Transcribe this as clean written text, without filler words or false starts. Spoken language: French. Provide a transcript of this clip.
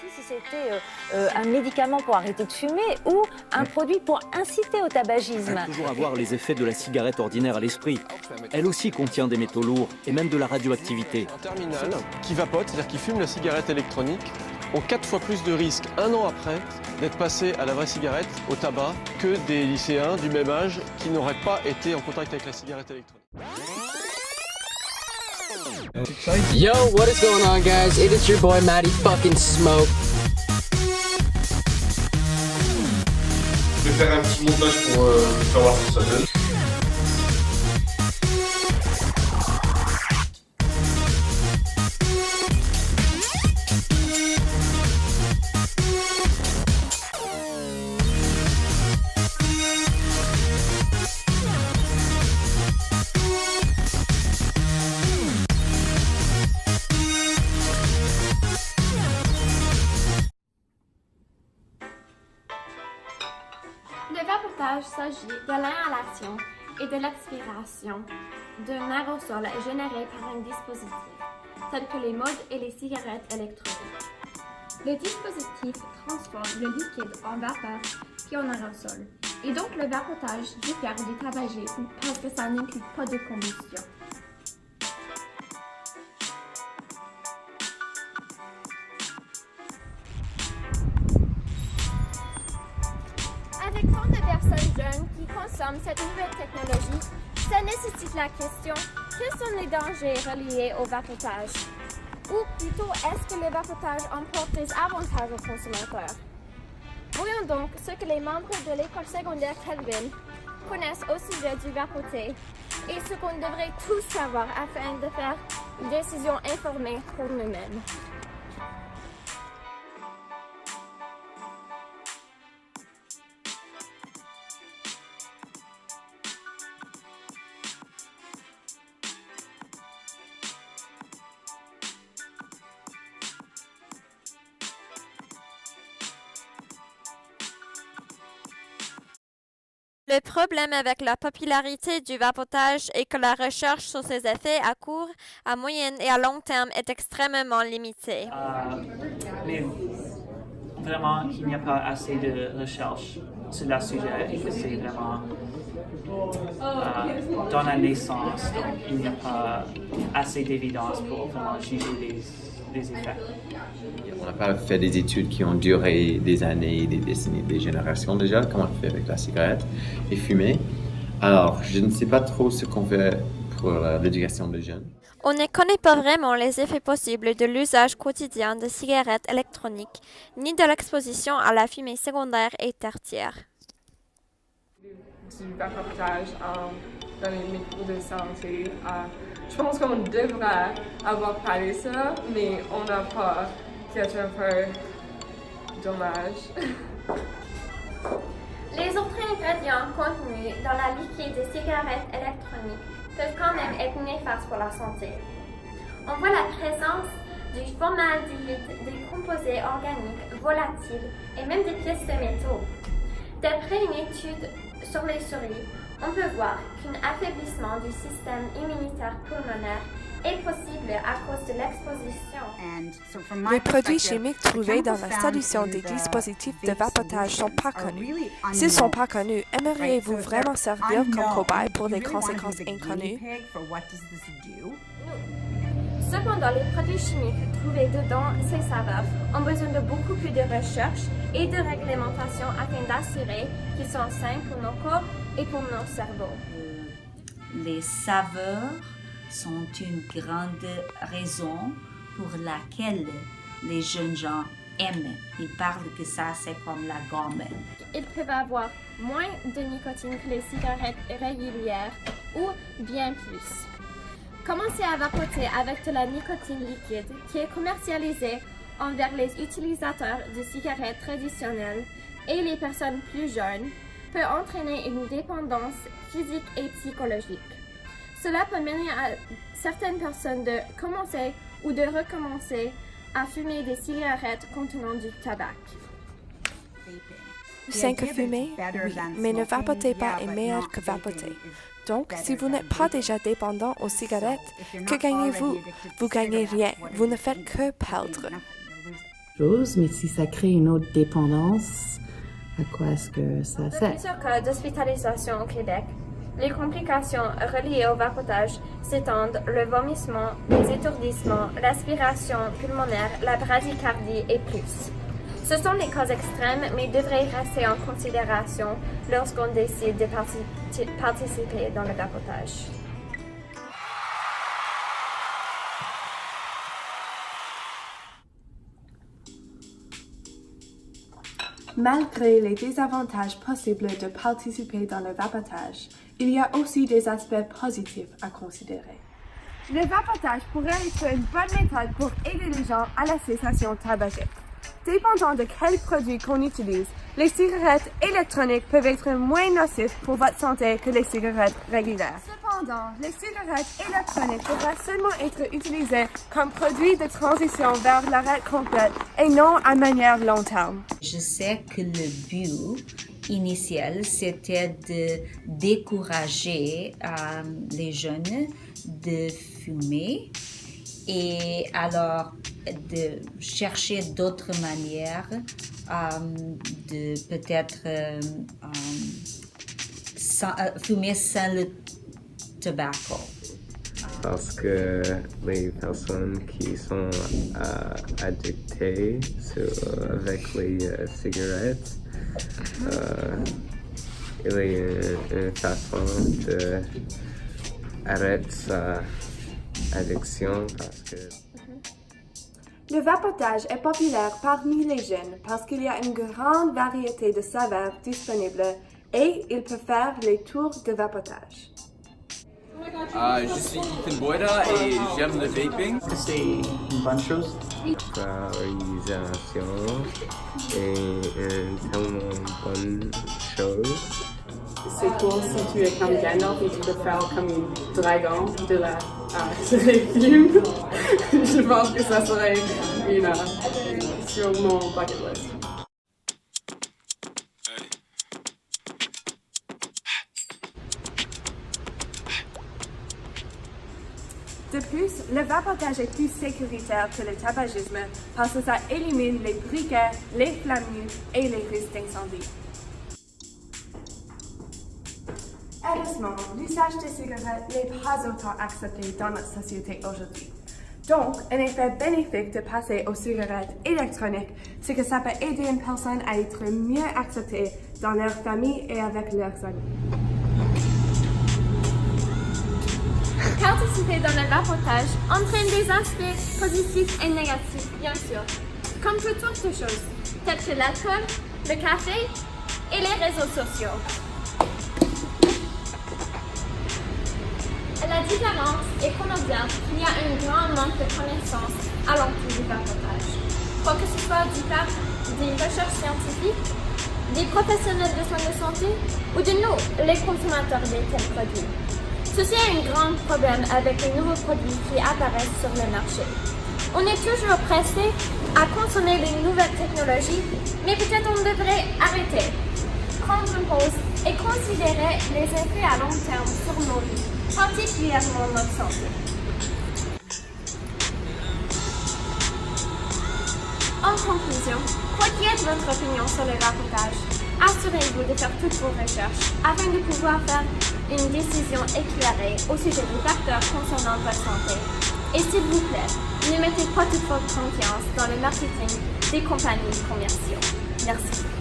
Si c'était un médicament pour arrêter de fumer ou un produit pour inciter au tabagisme. Toujours avoir les effets de la cigarette ordinaire à l'esprit. Elle aussi contient des métaux lourds et même de la radioactivité. Un terminal qui vapote, c'est-à-dire qui fume la cigarette électronique, ont 4 fois plus de risques, un an après, d'être passés à la vraie cigarette, au tabac, que des lycéens du même âge qui n'auraient pas été en contact avec la cigarette électronique. Yo, what is going on, guys? It is your boy Matty fucking Smoke. Je vais faire un petit montage pour savoir ce que ça donne. Le vapotage s'agit de l'inhalation et de l'expiration d'un aérosol généré par un dispositif, tel que les modes et les cigarettes électroniques. Le dispositif transforme le liquide en vapeur puis en aérosol, et donc le vapotage diffère du tabagisme parce que ça n'inclut pas de combustion. Avec tant de personnes jeunes qui consomment cette nouvelle technologie, ça nécessite la question, quels sont les dangers reliés au vapotage? Ou plutôt, est-ce que le vapotage emporte des avantages aux consommateurs? Voyons donc ce que les membres de l'école secondaire Kelvin connaissent au sujet du vapoter et ce qu'on devrait tous savoir afin de faire une décision informée pour nous-mêmes. Le problème avec la popularité du vapotage est que la recherche sur ses effets à court, à moyen et à long terme est extrêmement limitée. Mais vraiment, il n'y a pas assez de recherche sur le sujet et que c'est vraiment dans la naissance, donc il n'y a pas assez d'évidence pour vraiment juger les effets. On n'a pas fait des études qui ont duré des années, des décennies, des générations déjà, comme on fait avec la cigarette et fumer. Alors, je ne sais pas trop ce qu'on fait pour l'éducation des jeunes. On ne connaît pas vraiment les effets possibles de l'usage quotidien de cigarettes électroniques, ni de l'exposition à la fumée secondaire et tertiaire. Du vapotage dans les micros de santé. Je pense qu'on devrait avoir parlé de ça, mais on n'a pas. C'est un peu dommage. Les autres ingrédients contenus dans la liquide des cigarettes électroniques peuvent quand même être néfastes pour la santé. On voit la présence du formaldéhyde, des composés organiques volatiles et même des pièces de métaux. D'après une étude sur les souris, on peut voir qu'un affaiblissement du système immunitaire pulmonaire est possible à cause de l'exposition. Les produits chimiques trouvés dans la solution des dispositifs de vapotage sont pas connus. S'ils ne sont pas connus, aimeriez-vous vraiment servir comme cobaye pour des conséquences inconnues? Cependant, les produits chimiques trouvés dedans ces saveurs ont besoin de beaucoup plus de recherche et de réglementation afin d'assurer qu'ils sont sains pour nos corps et pour nos cerveaux. Les saveurs sont une grande raison pour laquelle les jeunes gens aiment. Ils parlent que ça, c'est comme la gomme. Ils peuvent avoir moins de nicotine que les cigarettes régulières ou bien plus. Commencez à vapoter avec de la nicotine liquide qui est commercialisée envers les utilisateurs de cigarettes traditionnelles et les personnes plus jeunes peut entraîner une dépendance physique et psychologique. Cela peut mener à certaines personnes de commencer ou de recommencer à fumer des cigarettes contenant du tabac. Sain que fumer, oui, mais ne vapotez pas est meilleur que vapoter. Donc, si vous n'êtes pas déjà dépendant aux cigarettes, que gagnez-vous? Vous gagnez rien, vous ne faites que perdre. chose, mais si ça crée une autre dépendance, à quoi est-ce que ça Dans sert? plusieurs cas d'hospitalisation au Québec, les complications reliées au vapotage s'étendent le vomissement, les étourdissements, l'aspiration pulmonaire, la bradycardie et plus. Ce sont les cas extrêmes, mais devraient rester en considération lorsqu'on décide de participer dans le vapotage. Malgré les désavantages possibles de participer dans le vapotage, il y a aussi des aspects positifs à considérer. Le vapotage pourrait être une bonne méthode pour aider les gens à la cessation tabagique. Dépendant de quels produits qu'on utilise, les cigarettes électroniques peuvent être moins nocives pour votre santé que les cigarettes régulières. Cependant, les cigarettes électroniques devraient seulement être utilisées comme produit de transition vers l'arrêt complet et non à manière long terme. Je sais que le but initial, c'était de décourager les jeunes de fumer et alors de chercher d'autres manières de peut-être fumer sans le tobacco. Parce que les personnes qui sont addictées avec les cigarettes, il y a une façon d'arrêter sa addiction parce que... Le vapotage est populaire parmi les jeunes parce qu'il y a une grande variété de saveurs disponibles et il peut faire les tours de vapotage. Je suis Ethan Boyda et j'aime le vaping. C'est une bonne chose. Vaporisation est une tellement bonne chose. C'est cool si tu es comme Gandalf et tu peux faire comme un dragon de la fume. Je pense que ça serait sur mon bucket list. De plus, le vapotage est plus sécuritaire que le tabagisme parce que ça élimine les briquets, les flammes et les risques d'incendie. Heureusement, l'usage des cigarettes n'est pas autant accepté dans notre société aujourd'hui. Donc, un effet bénéfique de passer aux cigarettes électroniques, c'est que ça peut aider une personne à être mieux acceptée dans leur famille et avec leurs amis. Participer dans le vapotage entraîne des aspects positifs et négatifs, bien sûr, comme pour toutes les choses, telles que l'alcool, le café et les réseaux sociaux. La différence est qu'on observe qu'il y a un grand manque de connaissances à l'entour du vapotage. Quoi que ce soit du part des recherches scientifiques, des professionnels de soins de santé ou de nous, les consommateurs de tels produits. Ceci est un grand problème avec les nouveaux produits qui apparaissent sur le marché. On est toujours pressé à consommer les nouvelles technologies, mais peut-être on devrait arrêter, prendre une pause et considérer les effets à long terme sur nos vies, particulièrement notre santé. En conclusion, quelle est votre opinion sur le vapotage? Assurez-vous de faire toutes vos recherches afin de pouvoir faire une décision éclairée au sujet des facteurs concernant votre santé. Et s'il vous plaît, ne mettez pas toute votre confiance dans le marketing des compagnies commerciales. Merci.